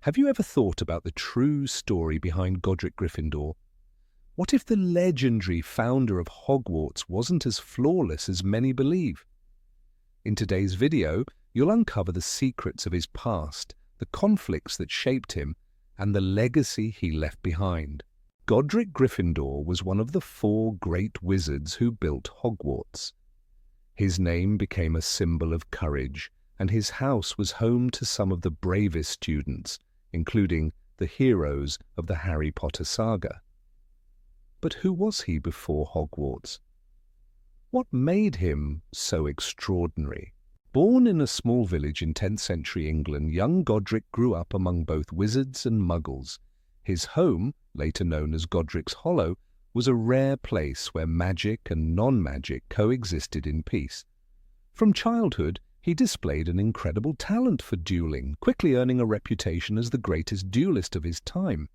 Have you ever thought about the true story behind Godric Gryffindor? What if the legendary founder of Hogwarts wasn't as flawless as many believe? In today's video, you'll uncover the secrets of his past, the conflicts that shaped him, and the legacy he left behind. Godric Gryffindor was one of the 4 great wizards who built Hogwarts. His name became a symbol of courage, and his house was home to some of the bravest students, including the heroes of the Harry Potter saga. But who was he before Hogwarts? What made him so extraordinary? Born in a small village in 10th century England, young Godric grew up among both wizards and muggles. His home, later known as Godric's Hollow, was a rare place where magic and non-magic coexisted in peace. From childhood, he displayed an incredible talent for dueling, quickly earning a reputation as the greatest duelist of his time.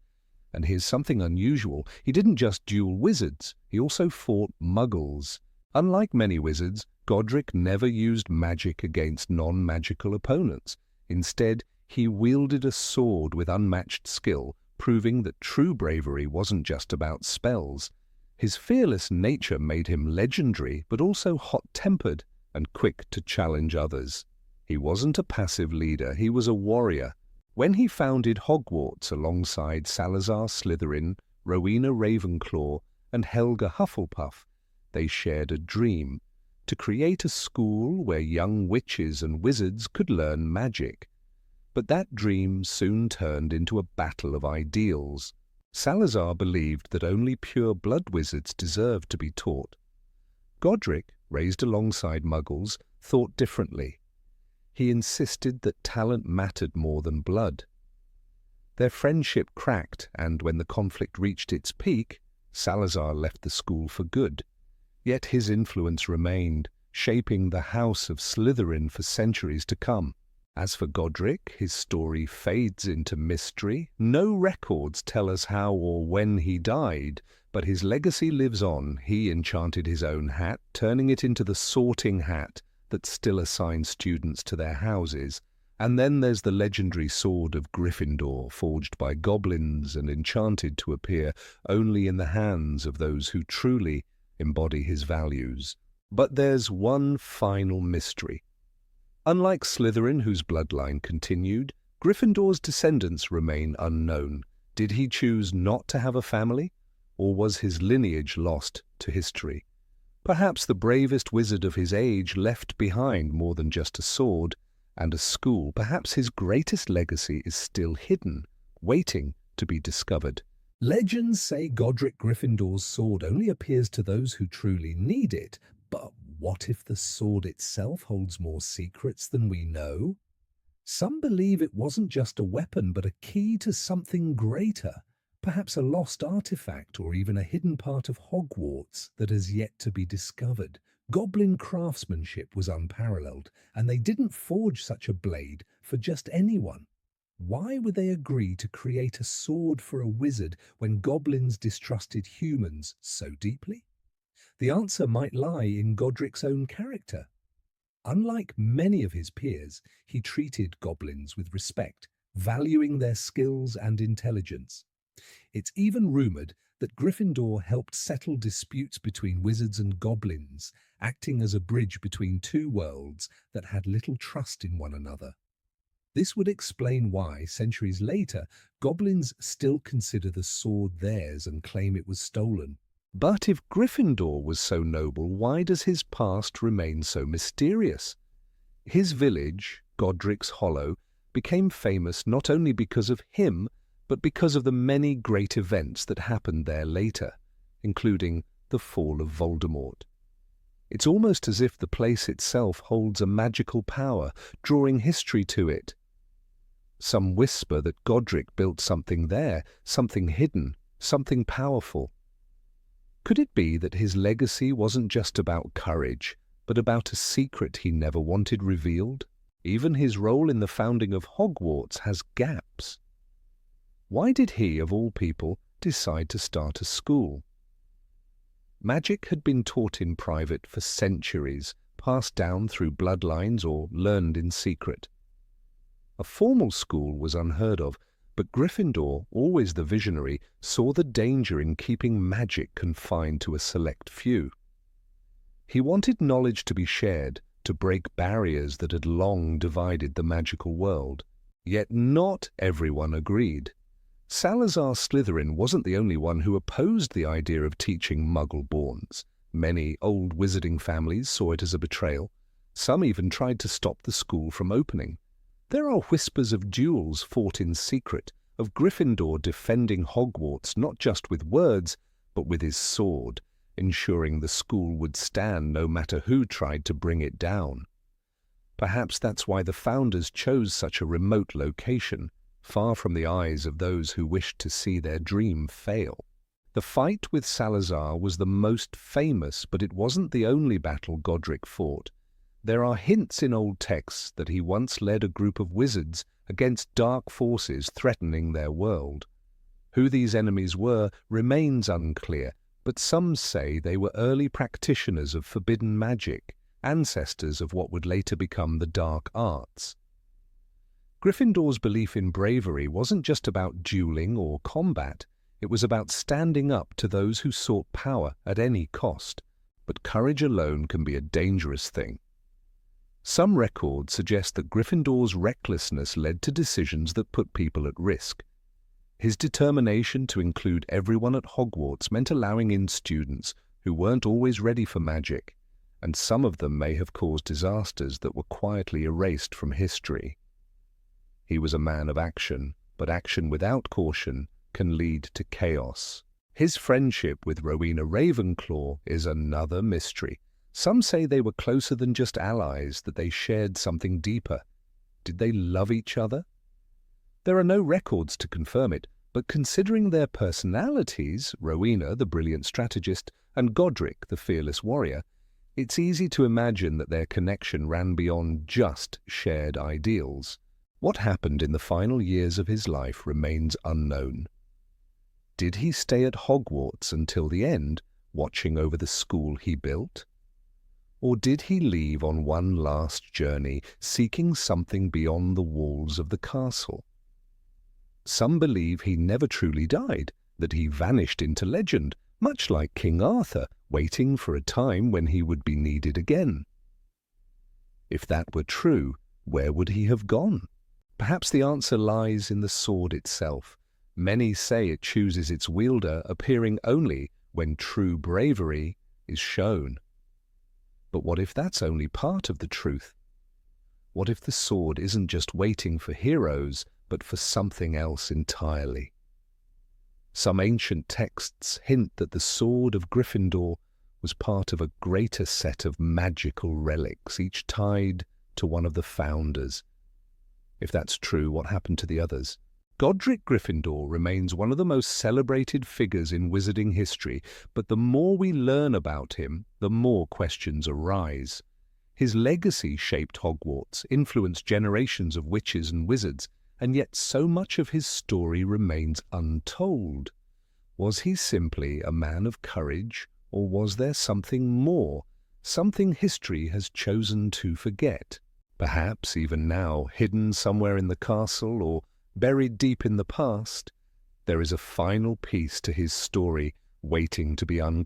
And here's something unusual: he didn't just duel wizards, he also fought muggles. Unlike many wizards, Godric never used magic against non-magical opponents. Instead, he wielded a sword with unmatched skill, proving that true bravery wasn't just about spells. His fearless nature made him legendary, but also hot-tempered and quick to challenge others. He wasn't a passive leader, he was a warrior. When he founded Hogwarts alongside Salazar Slytherin, Rowena Ravenclaw, and Helga Hufflepuff, they shared a dream: to create a school where young witches and wizards could learn magic. But that dream soon turned into a battle of ideals. Salazar believed that only pure-blood wizards deserved to be taught. Godric, raised alongside muggles, thought differently. He insisted that talent mattered more than blood. Their friendship cracked, and when the conflict reached its peak, Salazar left the school for good. Yet his influence remained, shaping the House of Slytherin for centuries to come. As for Godric, his story fades into mystery. No records tell us how or when he died, but his legacy lives on. He enchanted his own hat, turning it into the sorting hat that still assigns students to their houses. And then there's the legendary sword of Gryffindor, forged by goblins and enchanted to appear only in the hands of those who truly embody his values. But there's one final mystery. Unlike Slytherin, whose bloodline continued, Gryffindor's descendants remain unknown. Did he choose not to have a family, or was his lineage lost to history? Perhaps the bravest wizard of his age left behind more than just a sword and a school. Perhaps his greatest legacy is still hidden, waiting to be discovered. Legends say Godric Gryffindor's sword only appears to those who truly need it, but what if the sword itself holds more secrets than we know? Some believe it wasn't just a weapon, but a key to something greater, perhaps a lost artifact or even a hidden part of Hogwarts that has yet to be discovered. Goblin craftsmanship was unparalleled, and they didn't forge such a blade for just anyone. Why would they agree to create a sword for a wizard when goblins distrusted humans so deeply? The answer might lie in Godric's own character. Unlike many of his peers, he treated goblins with respect, valuing their skills and intelligence. It's even rumored that Gryffindor helped settle disputes between wizards and goblins, acting as a bridge between 2 worlds that had little trust in one another. This would explain why, centuries later, goblins still consider the sword theirs and claim it was stolen. But if Gryffindor was so noble, why does his past remain so mysterious? His village, Godric's Hollow, became famous not only because of him, but because of the many great events that happened there later, including the fall of Voldemort. It's almost as if the place itself holds a magical power, drawing history to it. Some whisper that Godric built something there, something hidden, something powerful. Could it be that his legacy wasn't just about courage, but about a secret he never wanted revealed? Even his role in the founding of Hogwarts has gaps. Why did he, of all people, decide to start a school? Magic had been taught in private for centuries, passed down through bloodlines or learned in secret. A formal school was unheard of, But Gryffindor, always the visionary, saw the danger in keeping magic confined to a select few. He wanted knowledge to be shared, to break barriers that had long divided the magical world. Yet not everyone agreed. Salazar Slytherin wasn't the only one who opposed the idea of teaching Muggle-borns. Many old wizarding families saw it as a betrayal. Some even tried to stop the school from opening. There are whispers of duels fought in secret, of Gryffindor defending Hogwarts not just with words, but with his sword, ensuring the school would stand no matter who tried to bring it down. Perhaps that's why the founders chose such a remote location, far from the eyes of those who wished to see their dream fail. The fight with Salazar was the most famous, but it wasn't the only battle Godric fought. There are hints in old texts that he once led a group of wizards against dark forces threatening their world. Who these enemies were remains unclear, but some say they were early practitioners of forbidden magic, ancestors of what would later become the dark arts. Gryffindor's belief in bravery wasn't just about dueling or combat, it was about standing up to those who sought power at any cost. But courage alone can be a dangerous thing. Some records suggest that Gryffindor's recklessness led to decisions that put people at risk. His determination to include everyone at Hogwarts meant allowing in students who weren't always ready for magic, and some of them may have caused disasters that were quietly erased from history. He was a man of action, but action without caution can lead to chaos. His friendship with Rowena Ravenclaw is another mystery. Some say they were closer than just allies, that they shared something deeper. Did they love each other? There are no records to confirm it, but considering their personalities, Rowena, the brilliant strategist, and Godric, the fearless warrior, it's easy to imagine that their connection ran beyond just shared ideals. What happened in the final years of his life remains unknown. Did he stay at Hogwarts until the end, watching over the school he built? Or did he leave on one last journey, seeking something beyond the walls of the castle? Some believe he never truly died, that he vanished into legend, much like King Arthur, waiting for a time when he would be needed again. If that were true, where would he have gone? Perhaps the answer lies in the sword itself. Many say it chooses its wielder, appearing only when true bravery is shown. But what if that's only part of the truth? What if the sword isn't just waiting for heroes, but for something else entirely? Some ancient texts hint that the sword of Gryffindor was part of a greater set of magical relics, each tied to one of the founders. If that's true, what happened to the others? Godric Gryffindor remains one of the most celebrated figures in wizarding history, but the more we learn about him, the more questions arise. His legacy shaped Hogwarts, influenced generations of witches and wizards, and yet so much of his story remains untold. Was he simply a man of courage, or was there something more, something history has chosen to forget? Perhaps even now, hidden somewhere in the castle or buried deep in the past, there is a final piece to his story waiting to be uncovered.